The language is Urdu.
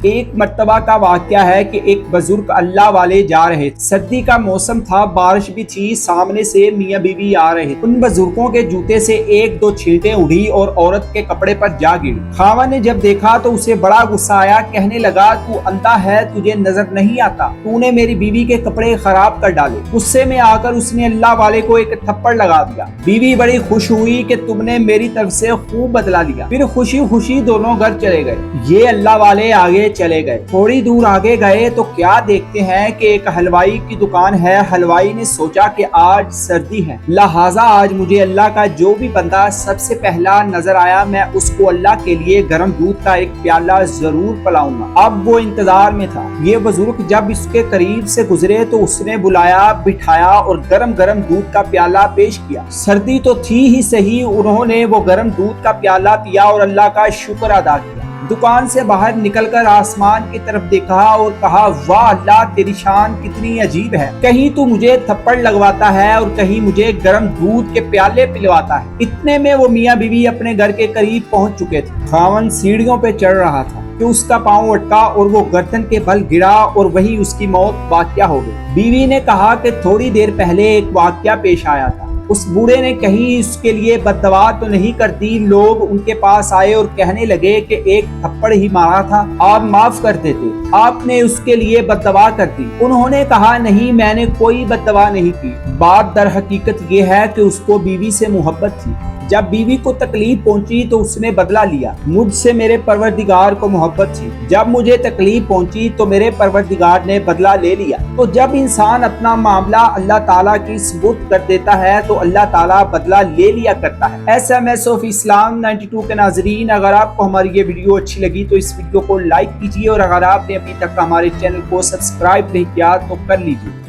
ایک مرتبہ کا واقعہ ہے کہ ایک بزرگ اللہ والے جا رہے تھے۔ سردی کا موسم تھا، بارش بھی تھی، سامنے سے میاں بیوی آ رہے تھے۔ ان بزرگوں کے جوتے سے ایک دو چھینٹیں اڑی اور عورت کے کپڑے پر جا گری۔ خاوند نے جب دیکھا تو اسے بڑا غصہ آیا، کہنے لگا تو اندھا ہے، تجھے نظر نہیں آتا، تو نے میری بیوی کے کپڑے خراب کر ڈالے۔ غصے میں آ کر اس نے اللہ والے کو ایک تھپڑ لگا دیا۔ بیوی بڑی خوش ہوئی کہ تم نے میری طرف سے خوب بدلہ لیا۔ پھر خوشی خوشی دونوں گھر چلے گئے۔ یہ اللہ والے آگے چلے گئے۔ تھوڑی دور آگے گئے تو کیا دیکھتے ہیں کہ ایک حلوائی کی دکان ہے۔ حلوائی نے سوچا کہ آج سردی ہے، لہٰذا آج مجھے اللہ کا جو بھی بندہ سب سے پہلا نظر آیا میں اس کو اللہ کے لیے گرم دودھ کا ایک پیالہ ضرور پلاؤں گا۔ اب وہ انتظار میں تھا۔ یہ بزرگ جب اس کے قریب سے گزرے تو اس نے بلایا، بٹھایا اور گرم گرم دودھ کا پیالہ پیش کیا۔ سردی تو تھی ہی صحیح، انہوں نے وہ گرم دودھ کا پیالہ پیا اور اللہ کا شکر ادا کیا۔ دکان سے باہر نکل کر آسمان کی طرف دیکھا اور کہا، واہ اللہ، تیری شان کتنی عجیب ہے، کہیں تو مجھے تھپڑ لگواتا ہے اور کہیں مجھے گرم دودھ کے پیالے پلواتا ہے۔ اتنے میں وہ میاں بیوی اپنے گھر کے قریب پہنچ چکے تھے۔ خاوند سیڑھیوں پہ چڑھ رہا تھا کہ اس کا پاؤں اٹکا اور وہ گردن کے بل گرا اور وہی اس کی موت واقع ہو گئی۔ بیوی نے کہا کہ تھوڑی دیر پہلے ایک واقعہ پیش آیا تھا، اس بوڑھے نے کہیں اس کے لیے بد دعا تو نہیں کر دی۔ لوگ ان کے پاس آئے اور کہنے لگے کہ ایک تھپڑ ہی مارا تھا، آپ معاف کر دیتے، آپ نے اس کے لیے بد دعا کر دی۔ انہوں نے کہا، نہیں، میں نے کوئی بد دعا نہیں کی۔ بات در حقیقت یہ ہے کہ اس کو بیوی سے محبت تھی۔ جب بیوی کو تکلیف پہنچی تو اس نے بدلہ لیا۔ مجھ سے میرے پروردگار کو محبت تھی، جب مجھے تکلیف پہنچی تو میرے پروردگار نے بدلہ لے لیا۔ تو جب انسان اپنا معاملہ اللہ تعالیٰ کی سپرد کر دیتا ہے تو اللہ تعالیٰ بدلہ لے لیا کرتا ہے۔ SMS آف اسلام 92 کے ناظرین، اگر آپ کو ہماری یہ ویڈیو اچھی لگی تو اس ویڈیو کو لائک کیجیے، اور اگر آپ نے ابھی تک ہمارے چینل کو سبسکرائب نہیں کیا تو کر لیجیے۔